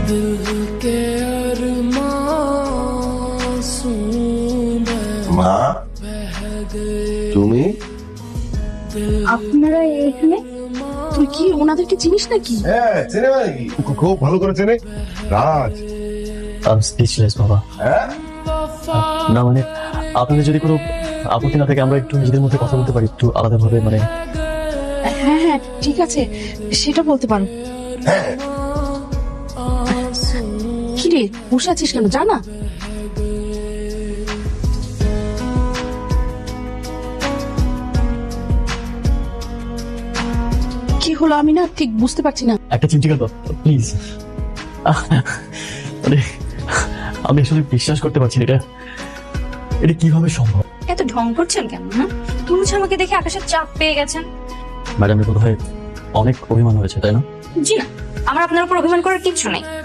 মা, তুমি? আপনারা এখানে? তুই কি ওনাদেরকে চিনিস নাকি? হ্যাঁ, চেনে নাকি? খুব ভালো করে চেনে। রাজ, স্পিচলেস বাবা। হ্যাঁ, না মানে আপনাদের যদি কোনো আপত্তি না থাকে আমরা একটু নিজেদের মধ্যে কথা বলতে পারি, একটু আলাদাভাবে মানে। হ্যাঁ হ্যাঁ ঠিক আছে, সেটা বলতে পারো। হ্যাঁ। কি রে, বসে আছিস কেন? জানা কি হলো, আমি না ঠিক বুঝতে পারছি না। একটা চিমটি গেল প্লিজ। মানে আমি আসলে বিশ্বাস করতে পারছি না, এটা এটা কিভাবে সম্ভব। এত ঢং করছেন কেন? তুমি আমাকে দেখে আকাশের চাপ পেয়ে গেছেন। ম্যাডামের বোধ হয় অনেক অভিমান হয়েছে, তাই না? জি না, আমার আপনার উপর অভিমান করার কিচ্ছু নেই।